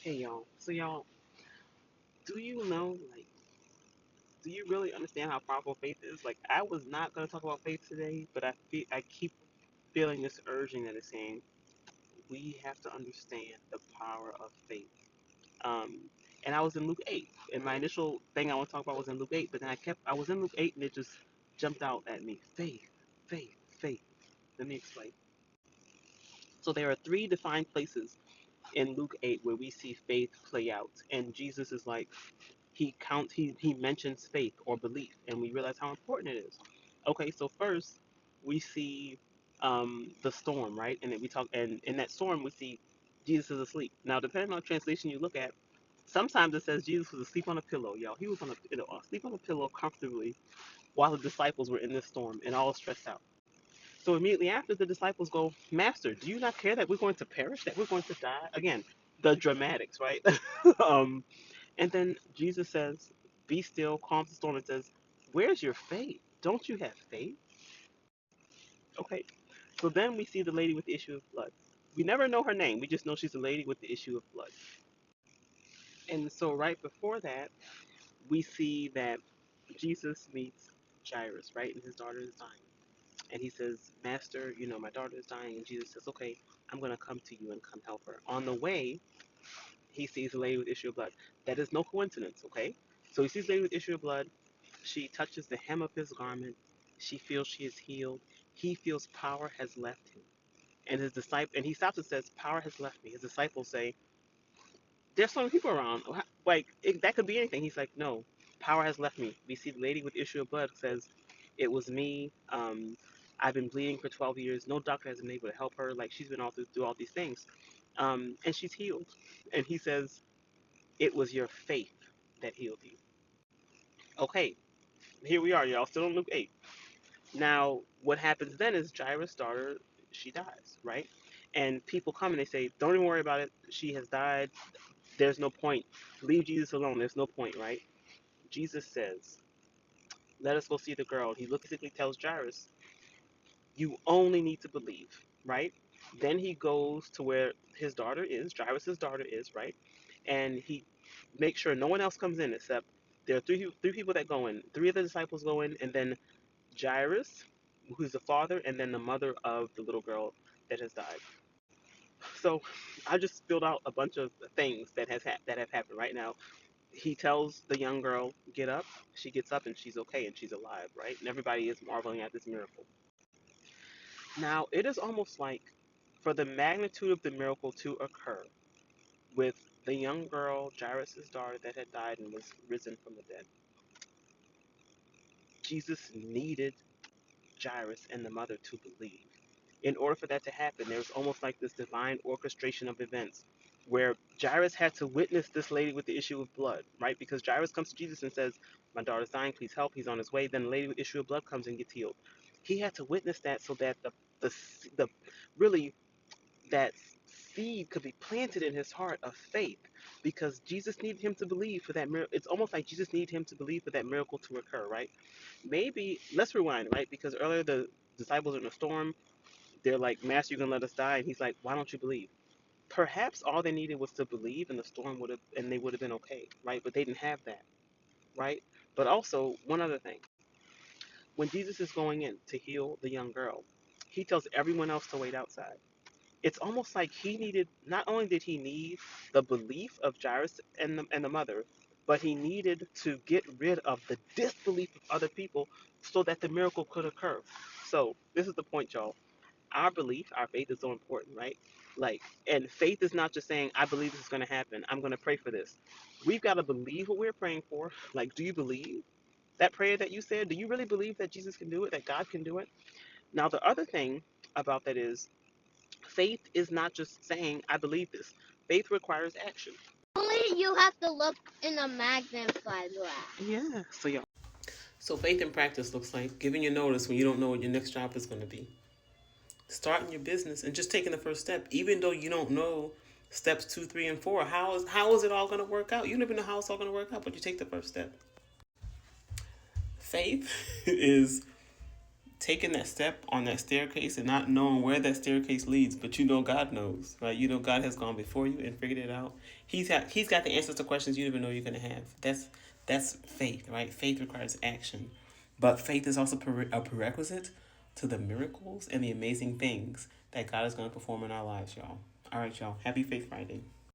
Okay, y'all. So, y'all, do you know, do you really understand how powerful faith is? Like, I was not going to talk about faith today, but I keep feeling this urging that is saying we have to understand the power of faith. Um, and I was in Luke 8, and my initial thing I want to talk about was in Luke 8, but then I was in Luke 8, and it just jumped out at me. Faith, faith, faith. Let me explain. So, there are three defined places in Luke 8 where we see faith play out, and Jesus is like, he mentions faith or belief, and we realize how important it is. Okay, so first we see the storm, right? And then we talk, and in that storm we see Jesus is asleep. Now, depending on translation you look at, sometimes it says Jesus was asleep on a pillow. Y'all, he was on asleep on a pillow comfortably while the disciples were in this storm and all stressed out. So immediately after, the disciples go, Master, do you not care that we're going to perish, that we're going to die? Again, the dramatics, right? um, and then Jesus says, Be still, calms the storm, and says, Where's your faith? Don't you have faith? Okay. So then we see the lady with the issue of blood. We never know her name. We just know she's a lady with the issue of blood. And so right before that, we see that Jesus meets Jairus, right? And his daughter is dying. And he says, Master, my daughter is dying. And Jesus says, Okay, I'm going to come to you and come help her. On the way, he sees a lady with issue of blood. That is no coincidence, okay? So he sees a lady with issue of blood. She touches the hem of his garment. She feels she is healed. He feels power has left him. And he stops and says, Power has left me. His disciples say, There's so many people around. That could be anything. He's like, No, power has left me. We see the lady with issue of blood says, It was me. I've been bleeding for 12 years. No doctor has been able to help her. Like, she's been through all these things. And she's healed. And he says, It was your faith that healed you. Okay, here we are, y'all. Still in Luke 8. Now, what happens then is Jairus' daughter, she dies, right? And people come and they say, Don't even worry about it. She has died. There's no point. Leave Jesus alone. There's no point, right? Jesus says, Let us go see the girl. He basically tells Jairus, You only need to believe, right? Then he goes to where his daughter is, Jairus' daughter is, right? And he makes sure no one else comes in except there are three people that go in. Three of the disciples go in, and then Jairus, who's the father, and then the mother of the little girl that has died. So I just spilled out a bunch of things that have happened right now. He tells the young girl, "Get up." She gets up and she's okay and she's alive, right? And everybody is marveling at this miracle. Now it is almost like for the magnitude of the miracle to occur with the young girl, Jairus' daughter that had died and was risen from the dead. Jesus needed Jairus and the mother to believe. In order for that to happen, there's almost like this divine orchestration of events where Jairus had to witness this lady with the issue of blood, right? Because Jairus comes to Jesus and says, My daughter's dying, please help. He's on his way. Then the lady with the issue of blood comes and gets healed. He had to witness that so that the really that seed could be planted in his heart of faith because Jesus needed him to believe for that miracle. It's almost like Jesus needed him to believe for that miracle to occur, right? Maybe, let's rewind, right? Because earlier the disciples are in a storm. They're like, Master, you're going to let us die. And he's like, Why don't you believe? Perhaps all they needed was to believe and the storm would have, and they would have been okay, right? But they didn't have that, right? But also, one other thing. When Jesus is going in to heal the young girl, he tells everyone else to wait outside. It's almost like he needed, not only did he need the belief of Jairus and the mother, but he needed to get rid of the disbelief of other people so that the miracle could occur. So, this is the point, y'all. Our belief, our faith is so important, right? Like, and faith is not just saying, I believe this is going to happen. I'm going to pray for this. We've got to believe what we're praying for. Like, do you believe that prayer that you said? Do you really believe that Jesus can do it, that God can do it? Now, the other thing about that is faith is not just saying, I believe this. Faith requires action. Only you have to look in a magnified glass. Yeah. So faith in practice looks like giving you notice when you don't know what your next job is going to be. Starting your business and just taking the first step, even though you don't know steps 2, 3, and 4. How is it all going to work out? You don't even know how it's all going to work out, but you take the first step. Faith is taking that step on that staircase and not knowing where that staircase leads, but you know God knows, right? You know God has gone before you and figured it out. He's got the answers to questions you don't even know you're gonna have. That's faith, right? Faith requires action, but faith is also a prerequisite to the miracles and the amazing things that God is going to perform in our lives, y'all. All right, y'all. Happy Faith Friday.